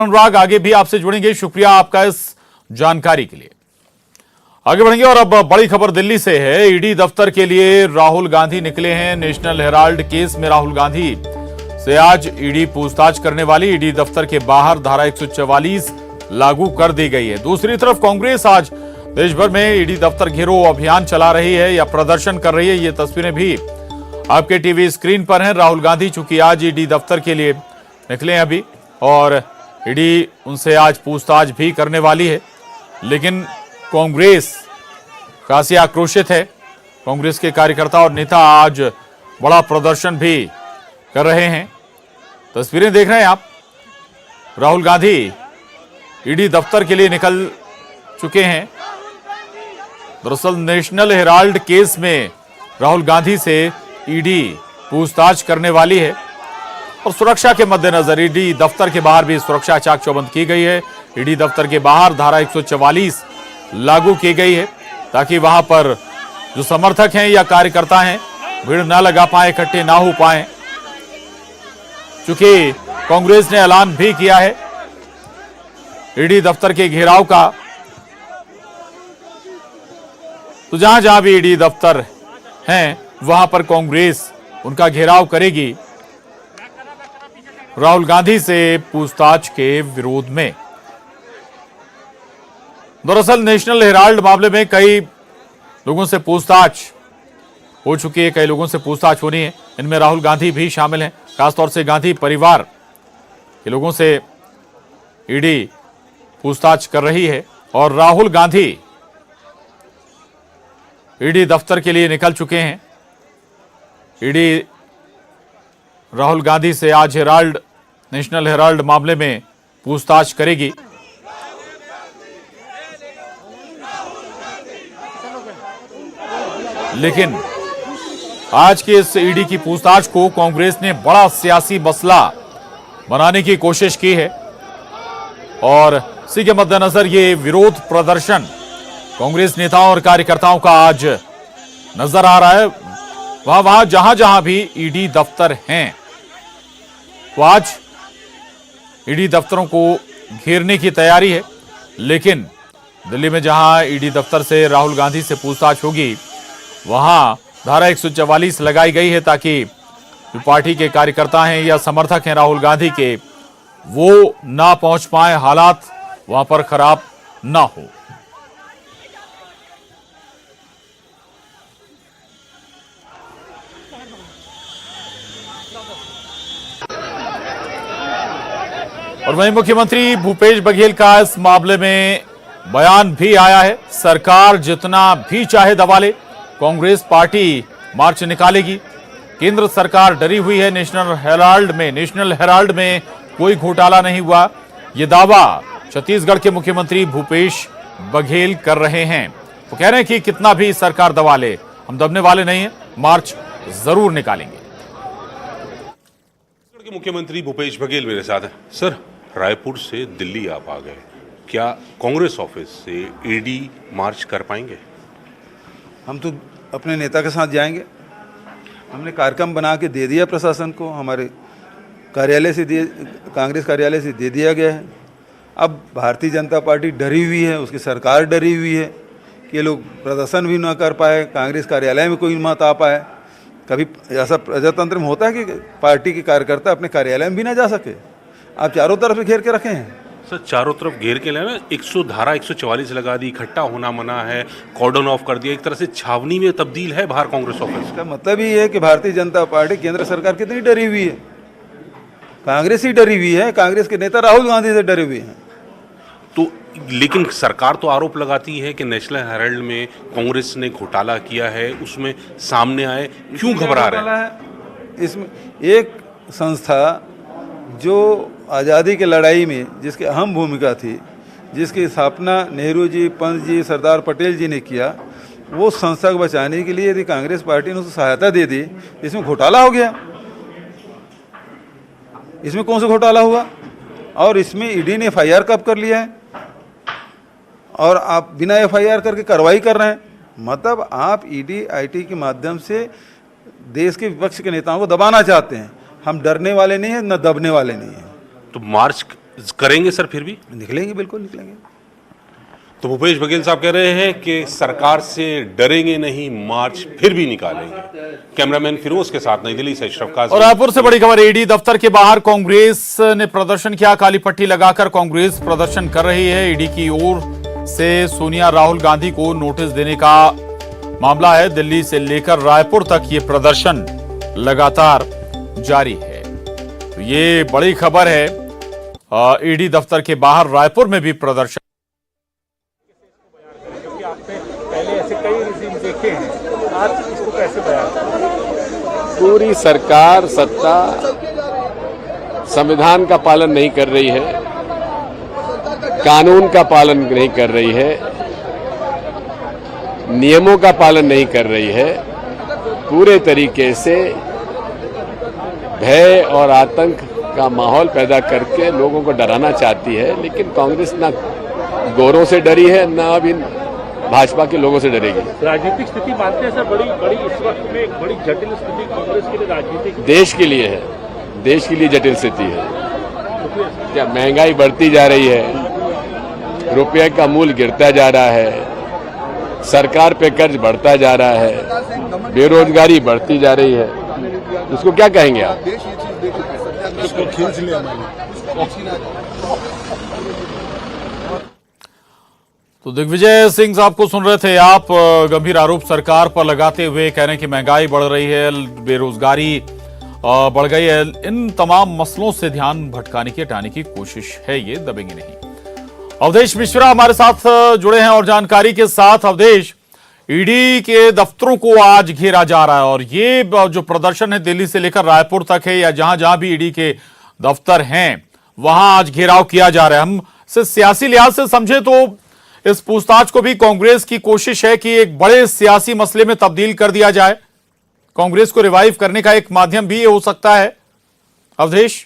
अनुराग आगे भी आपसे जुड़ेंगे। शुक्रिया आपका इस जानकारी के लिए। आगे बढ़ेंगे और अब बड़ी खबर दिल्ली से है। ईडी दफ्तर के लिए राहुल गांधी निकले हैं। नेशनल हेराल्ड केस में राहुल गांधी से आज ईडी पूछताछ करने वाली। ईडी दफ्तर के बाहर धारा 144 लागू कर दी गई है। दूसरी तरफ कांग्रेस आज देश भर में ईडी दफ्तर घेरो अभियान चला रही है या प्रदर्शन कर रही है। ये तस्वीरें भी आपके टीवी स्क्रीन पर हैं। राहुल गांधी चूंकि आज ईडी दफ्तर के लिए निकले हैं अभी, और ईडी उनसे आज पूछताछ भी करने वाली है, लेकिन कांग्रेस खासी आक्रोशित है। कांग्रेस के कार्यकर्ता और नेता आज बड़ा प्रदर्शन भी कर रहे हैं। तस्वीरें देख रहे हैं आप। राहुल गांधी ईडी दफ्तर के लिए निकल चुके हैं। दरअसल नेशनल हेराल्ड केस में राहुल गांधी से ईडी पूछताछ करने वाली है और सुरक्षा के मद्देनजर ईडी दफ्तर के बाहर भी सुरक्षा चाक चौबंद की गई है। ईडी दफ्तर के बाहर धारा 144 लागू की गई है ताकि वहां पर जो समर्थक हैं या कार्यकर्ता हैं भीड़ न लगा पाए, इकट्ठे ना हो पाए। चूंकि कांग्रेस ने ऐलान भी किया है ईडी दफ्तर के घेराव का, तो जहां जहां भी ईडी दफ्तर हैं वहां पर कांग्रेस उनका घेराव करेगी राहुल गांधी से पूछताछ के विरोध में। दरअसल नेशनल हेराल्ड मामले में कई लोगों से पूछताछ हो चुकी है, कई लोगों से पूछताछ होनी है। इनमें राहुल गांधी भी शामिल हैं। खासतौर से गांधी परिवार के लोगों से ईडी पूछताछ कर रही है और राहुल गांधी ईडी दफ्तर के लिए निकल चुके हैं। ईडी राहुल गांधी से आज नेशनल हेराल्ड मामले में पूछताछ करेगी। लेकिन आज के इस ईडी की पूछताछ को कांग्रेस ने बड़ा सियासी मसला बनाने की कोशिश की है और इसी के मद्देनजर ये विरोध प्रदर्शन कांग्रेस नेताओं और कार्यकर्ताओं का आज नजर आ रहा है। वहां जहां जहां भी ईडी दफ्तर हैं, तो आज ईडी दफ्तरों को घेरने की तैयारी है। लेकिन दिल्ली में जहां ईडी दफ्तर से राहुल गांधी से पूछताछ होगी वहां धारा 144 लगाई गई है ताकि जो पार्टी के कार्यकर्ता हैं या समर्थक हैं राहुल गांधी के, वो ना पहुंच पाए, हालात वहां पर खराब ना हो। और वहीं मुख्यमंत्री भूपेश बघेल का इस मामले में बयान भी आया है। सरकार जितना भी चाहे दबा ले, कांग्रेस पार्टी मार्च निकालेगी। केंद्र सरकार डरी हुई है। नेशनल हेराल्ड में कोई घोटाला नहीं हुआ, यह दावा छत्तीसगढ़ के मुख्यमंत्री भूपेश बघेल कर रहे हैं। वो कह रहे हैं कि कितना भी सरकार दबा ले, हम दबने वाले नहीं हैं, मार्च जरूर निकालेंगे। छत्तीसगढ़ के मुख्यमंत्री भूपेश बघेल मेरे साथ हैं। सर, रायपुर से दिल्ली आप आ गए, क्या कांग्रेस ऑफिस से ईडी मार्च कर पाएंगे? हम तो अपने नेता के साथ जाएंगे। हमने कार्यक्रम बना के दे दिया प्रशासन को, हमारे कार्यालय से कांग्रेस कार्यालय से दे दिया गया है। अब भारतीय जनता पार्टी डरी हुई है, उसकी सरकार डरी हुई है कि ये लोग प्रदर्शन भी ना कर पाए, कांग्रेस कार्यालय में कोई मत आ पाए। कभी ऐसा प्रजातंत्र में होता है कि पार्टी के कार्यकर्ता अपने कार्यालय में भी ना जा सके। आप चारों तरफ से घेर के रखे हैं। सर, चारों तरफ घेर के लेना, धारा 144 लगा दी, इकट्ठा होना मना है, कॉर्डन ऑफ कर दिया, एक तरह से छावनी में तब्दील है बाहर कांग्रेस ऑफिस। इसका मतलब ही है कि भारतीय जनता पार्टी केंद्र सरकार कितनी डरी हुई है। कांग्रेस ही डरी हुई है, कांग्रेस के नेता राहुल गांधी से डरे हुए हैं। तो लेकिन सरकार तो आरोप लगाती है कि नेशनल हेराल्ड में कांग्रेस ने घोटाला किया है, उसमें सामने आए, क्यों घबरा रहे हैं? इसमें एक संस्था जो आज़ादी की लड़ाई में जिसकी अहम भूमिका थी, जिसकी स्थापना नेहरू जी, पंत जी, सरदार पटेल जी ने किया, वो संस्था को बचाने के लिए यदि कांग्रेस पार्टी ने उसको सहायता दे दी, इसमें घोटाला हो गया। इसमें कौन सा घोटाला हुआ? और इसमें ईडी ने एफआईआर कब कर लिया है और आप बिना एफआईआर करके कार्रवाई कर रहे हैं। मतलब आप ईडी आईटी के माध्यम से देश के विपक्ष के नेताओं को दबाना चाहते हैं। हम डरने वाले नहीं हैं, न दबने वाले नहीं हैं। तो मार्च करेंगे सर फिर भी? निकलेंगे, बिल्कुल निकलेंगे। तो भूपेश बघेल साहब कह रहे हैं कि सरकार से डरेंगे नहीं, मार्च फिर भी निकालेंगे। कैमरामैन फिरोज के साथ नई दिल्ली से अशरफ काज़ी। और रायपुर से बड़ी खबर, ईडी दफ्तर के बाहर कांग्रेस ने प्रदर्शन किया। काली पट्टी लगाकर कांग्रेस प्रदर्शन कर रही है। ईडी की ओर से सोनिया राहुल गांधी को नोटिस देने का मामला है। दिल्ली से लेकर रायपुर तक ये प्रदर्शन लगातार जारी है। तो ये बड़ी खबर है। ईडी दफ्तर के बाहर रायपुर में भी प्रदर्शन। पहले ऐसे कई रिजीम देखे हैं, आज इसको कैसे बयान करें? पूरी सरकार सत्ता संविधान का पालन नहीं कर रही है, कानून का पालन नहीं कर रही है, नियमों का पालन नहीं कर रही है। पूरे तरीके से भय और आतंक का माहौल पैदा करके लोगों को डराना चाहती है। लेकिन कांग्रेस ना गोरों से डरी है, ना अभी भाजपा के लोगों से डरेगी। राजनीतिक स्थिति मानते हैं सर, बड़ी इस वक्त में एक बड़ी जटिल स्थिति कांग्रेस के लिए राजनीतिक देश के लिए है, देश के लिए जटिल स्थिति है। क्या महंगाई बढ़ती जा रही है, रुपये का मूल्य गिरता जा रहा है, सरकार पे कर्ज बढ़ता जा रहा है, बेरोजगारी बढ़ती जा रही है, उसको क्या कहेंगे आप? तो दिग्विजय सिंह साहब को सुन रहे थे आप। गंभीर आरोप सरकार पर लगाते हुए कह रहे हैं कि महंगाई बढ़ रही है, बेरोजगारी बढ़ गई है। इन तमाम मसलों से ध्यान भटकाने की, हटाने की कोशिश है, ये दबेंगे नहीं। अवधेश मिश्रा हमारे साथ जुड़े हैं और जानकारी के साथ। अवधेश, ईडी के दफ्तरों को आज घेरा जा रहा है और ये जो प्रदर्शन है दिल्ली से लेकर रायपुर तक है, या जहां जहां भी ईडी के दफ्तर हैं वहां आज घेराव किया जा रहा है। हम सियासी लिहाज से समझे तो इस पूछताछ को भी कांग्रेस की कोशिश है कि एक बड़े सियासी मसले में तब्दील कर दिया जाए। कांग्रेस को रिवाइव करने का एक माध्यम भी ये हो सकता है। अवधेश,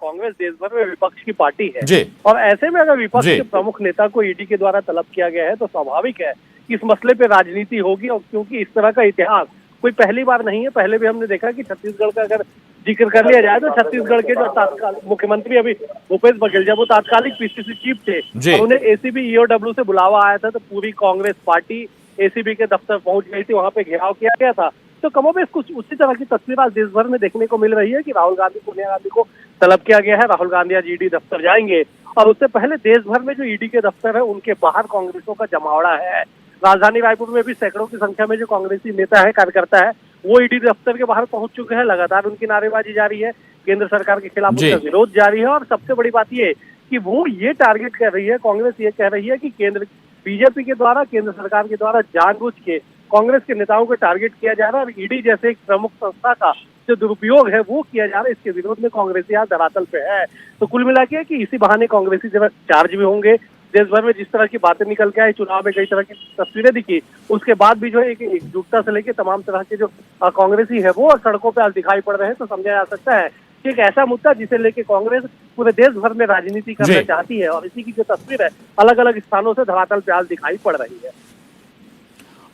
कांग्रेस देश भर में विपक्ष की पार्टी है जी, और ऐसे में अगर विपक्ष के प्रमुख नेता को ईडी के द्वारा तलब किया गया है तो स्वाभाविक है कि इस मसले पे राजनीति होगी। और क्योंकि इस तरह का इतिहास कोई पहली बार नहीं है, पहले भी हमने देखा कि छत्तीसगढ़ का अगर जिक्र कर लिया जाए तो छत्तीसगढ़ के जो तात्कालिक मुख्यमंत्री अभी भूपेश बघेल, जब वो तात्कालिक पीसीसी चीफ थे और उन्हें एसीबी ईओडब्ल्यू से बुलावा आया था तो पूरी कांग्रेस पार्टी एसीबी के दफ्तर पहुंच गई थी, वहां पे घेराव किया गया था। तो कमोबेश कुछ उसी तरह की तस्वीर आज देश भर में देखने को मिल रही है कि राहुल गांधी, सोनिया गांधी को तलब किया गया है। राहुल गांधी आज ईडी दफ्तर जाएंगे और उससे पहले देश भर में जो ईडी के दफ्तर है उनके बाहर कांग्रेसों का जमावड़ा है। राजधानी रायपुर में भी सैकड़ों की संख्या में जो कांग्रेसी नेता है, कार्यकर्ता है, वो ईडी दफ्तर के बाहर पहुंच चुके हैं। लगातार उनकी नारेबाजी जारी है, केंद्र सरकार के खिलाफ उनका विरोध जारी है। और सबसे बड़ी बात ये कि वो ये टारगेट कर रही है, कांग्रेस ये कह रही है कि केंद्र बीजेपी के द्वारा, केंद्र सरकार के द्वारा जानबूझ के कांग्रेस के नेताओं को टारगेट किया जा रहा है और ईडी जैसे एक प्रमुख संस्था का जो दुरुपयोग है वो किया जा रहा है। इसके विरोध में कांग्रेसी आज धरातल पे है। तो कुल मिला के कि इसी बहाने कांग्रेसी जब चार्ज भी होंगे। देश भर में जिस तरह की बातें निकल के आई, चुनाव में कई तरह की तस्वीरें दिखी, उसके बाद भी जो है एकजुटता से लेकर तमाम तरह के जो कांग्रेसी है वो सड़कों पे आज दिखाई पड़ रहे हैं। तो समझा जा सकता है कि एक ऐसा मुद्दा जिसे लेके कांग्रेस पूरे देश भर में राजनीति करना चाहती है और इसी की जो तस्वीर है अलग अलग स्थानों से धरातल पे आज दिखाई पड़ रही है।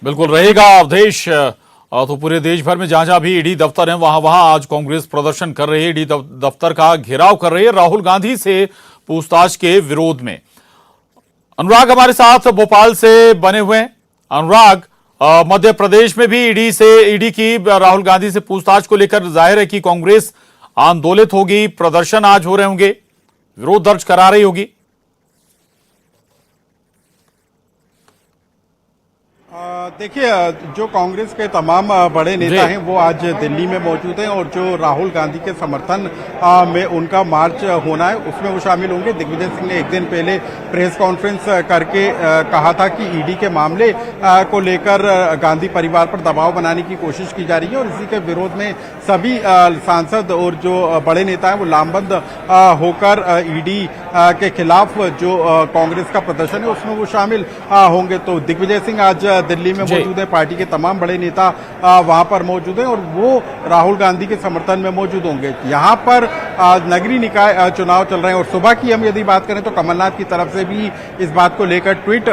बिल्कुल रहेगा अवधेश। तो पूरे देश भर में जहां जहां भी ईडी दफ्तर हैं वहां वहां आज कांग्रेस प्रदर्शन कर रही है, ईडी दफ्तर का घेराव कर रही है राहुल गांधी से पूछताछ के विरोध में। अनुराग हमारे साथ भोपाल से बने हुए हैं। अनुराग, मध्य प्रदेश में भी ईडी की राहुल गांधी से पूछताछ को लेकर जाहिर है कि कांग्रेस आंदोलित होगी, प्रदर्शन आज हो रहे होंगे, विरोध दर्ज करा रही होगी। देखिए, जो कांग्रेस के तमाम बड़े नेता हैं वो आज दिल्ली में मौजूद हैं और जो राहुल गांधी के समर्थन में उनका मार्च होना है उसमें वो शामिल होंगे। दिग्विजय सिंह ने एक दिन पहले प्रेस कॉन्फ्रेंस करके कहा था कि ईडी के मामले को लेकर गांधी परिवार पर दबाव बनाने की कोशिश की जा रही है और इसी के विरोध में सभी सांसद और जो बड़े नेता हैं वो लामबंद होकर ईडी के खिलाफ जो कांग्रेस का प्रदर्शन है उसमें वो शामिल होंगे। तो दिग्विजय सिंह आज दिल्ली में मौजूद है, पार्टी के तमाम बड़े नेता वहां पर मौजूद हैं और वो राहुल गांधी के समर्थन में मौजूद होंगे। यहाँ पर नगरीय निकाय चुनाव चल रहे हैं और सुबह की हम यदि बात करें तो कमलनाथ की तरफ से भी इस बात को लेकर ट्वीट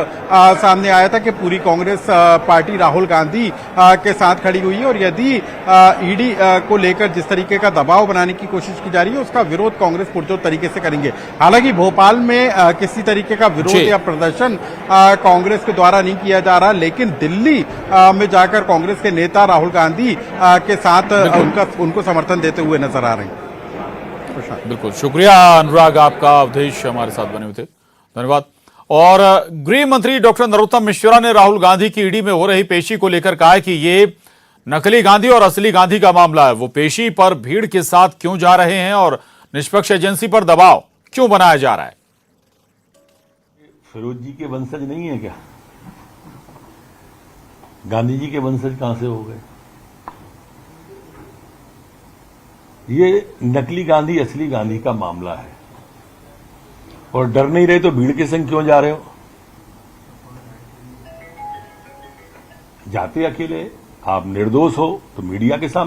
सामने आया था कि पूरी कांग्रेस पार्टी राहुल गांधी के साथ खड़ी हुई है और यदि ईडी को लेकर जिस तरीके का दबाव बनाने की कोशिश की जा रही है उसका विरोध कांग्रेस पुरजोर तरीके से करेंगे। हालांकि भोपाल में किसी तरीके का विरोध या प्रदर्शन कांग्रेस के द्वारा नहीं किया जा रहा, लेकिन दिल्ली में जाकर कांग्रेस के नेता राहुल गांधी के साथ उनको समर्थन देते हुए नजर आ रहे हैं। बिल्कुल, शुक्रिया अनुराग, आपका अवधेश हमारे साथ बने हुए थे, धन्यवाद। और गृह मंत्री डॉक्टर नरोत्तम मिश्रा ने राहुल गांधी की ईडी में हो रही पेशी को लेकर कहा है कि ये नकली गांधी और असली गांधी का मामला है। वो पेशी पर भीड़ के साथ क्यों जा रहे हैं और निष्पक्ष एजेंसी पर दबाव क्यों बनाया जा रहा है। फिरोज जी के वंशज नहीं है क्या? गांधी जी के वंशज कहां से हो गए? ये नकली गांधी असली गांधी का मामला है और डर नहीं रहे तो भीड़ के संग क्यों जा रहे हो? जाते अकेले, आप निर्दोष हो तो मीडिया के सामने